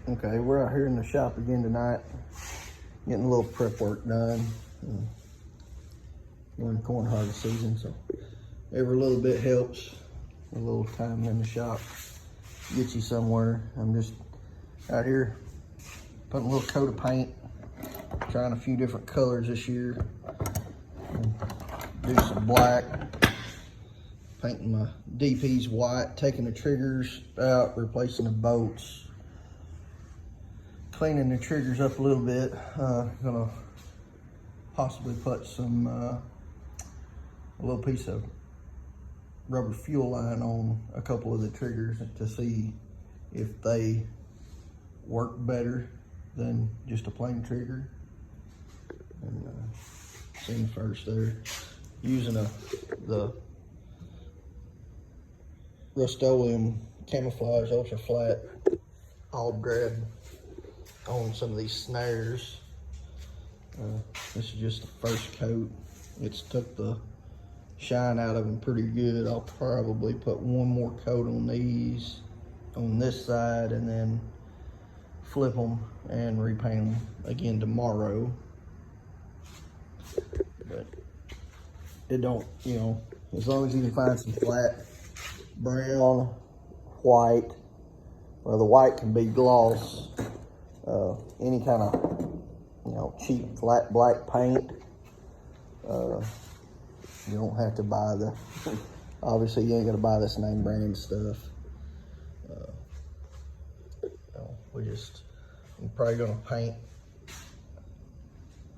Okay, we're out here in the shop again tonight, getting a little prep work done. We're in corn harvest season, so every little bit helps. A little time in the shop gets you somewhere. I'm just out here putting a little coat of paint, trying a few different colors this year. Do some black, painting my DPs white, taking the triggers out, replacing the bolts, cleaning the triggers up a little bit. Gonna possibly put some a little piece of rubber fuel line on a couple of the triggers to see if they work better than just a plain trigger. And seeing first there, using the Rust-Oleum camouflage ultra flat olive grab on some of these snares. This is just the first coat. It's took the shine out of them pretty good. I'll probably put one more coat on these on this side and then flip them and repaint them again tomorrow. But it don't, you know, as long as you can find some flat brown, white, well, the white can be gloss, any kind of, you know, cheap flat black paint. You don't have to buy the, obviously you ain't gonna buy this name brand stuff. I'm probably gonna paint,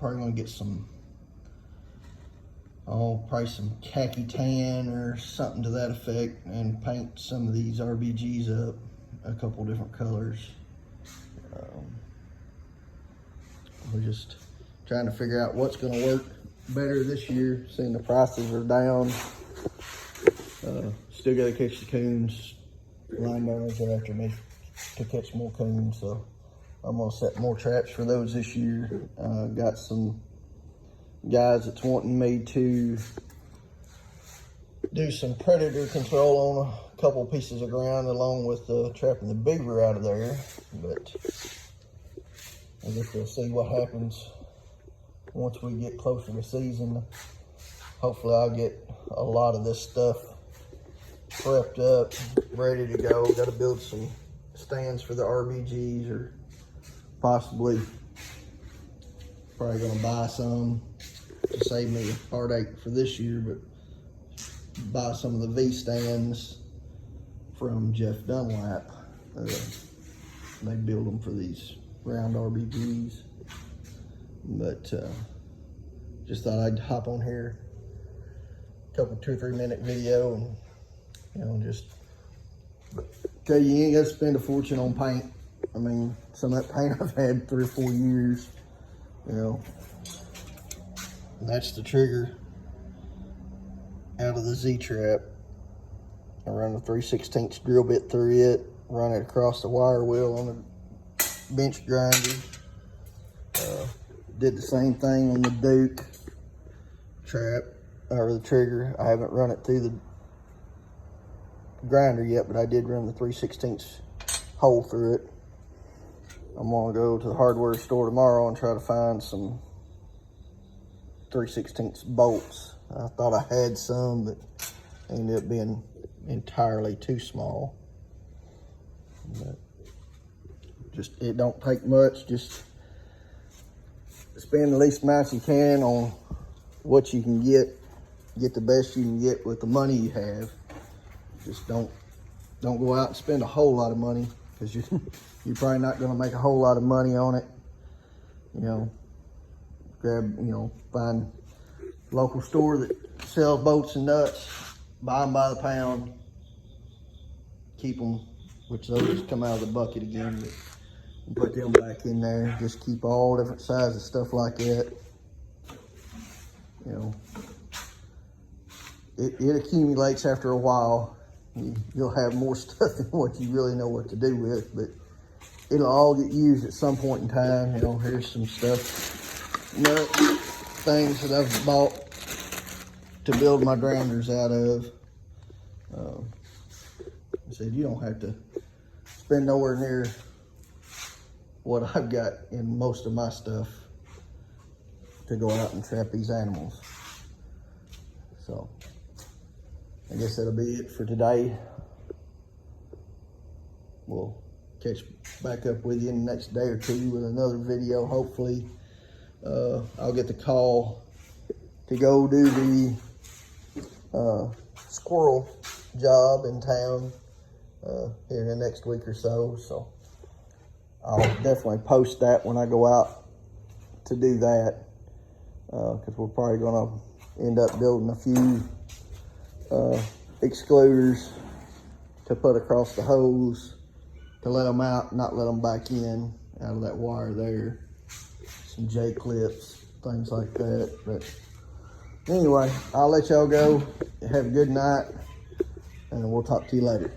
probably gonna get some, probably some khaki tan or something to that effect, and paint some of these RBGs up a couple different colors. We're just trying to figure out what's gonna work better this year, seeing the prices are down. Still gotta catch the coons. Landowners are after me to catch more coons, so I'm gonna set more traps for those this year. Got some guys that's wanting me to do some predator control on a couple pieces of ground, along with trapping the beaver out of there. But I guess we'll see what happens once we get closer to season. Hopefully I'll get a lot of this stuff prepped up, ready to go. Got to build some stands for the RBGs, or possibly probably gonna buy some to save me a heartache for this year, but buy some of the V stands from Jeff Dunlap. They build them for these round RBGs. But just thought I'd hop on here, a couple 2 or 3 minute video, and you know, just tell you ain't got to spend a fortune on paint. I mean, some of that paint I've had 3 or 4 years, you know. And that's the trigger out of the Z-Trap. I run the 3/16 drill bit through it, run it across the wire wheel on the bench grinder. Did the same thing on the Duke trap, or the trigger. I haven't run it through the grinder yet, but I did run the 3/16 hole through it. I'm gonna go to the hardware store tomorrow and try to find some 3/16 bolts. I thought I had some, but ended up being entirely too small. But just, it don't take much. Just spend the least amount you can on what you can get the best you can get with the money you have. Just don't go out and spend a whole lot of money, because you're probably not going to make a whole lot of money on it. You know, find a local store that sells bolts and nuts, buy them by the pound, keep them, which those come out of the bucket again, but and put them back in there. Just keep all different sizes, stuff like that. You know, it accumulates after a while. You'll have more stuff than what you really know what to do with, but it'll all get used at some point in time. You know, here's some stuff, nuts, things that I've bought to build my grounders out of. I said, you don't have to spend nowhere near what I've got in most of my stuff to go out and trap these animals. So I guess that'll be it for today. We'll catch back up with you in the next day or two with another video. Hopefully I'll get the call to go do the squirrel job in town here in the next week or so. So I'll definitely post that when I go out to do that, because we're probably gonna end up building a few excluders to put across the hose to let them out, not let them back in out of that wire there. Some J-clips, things like that. But anyway, I'll let y'all go. Have a good night, and we'll talk to you later.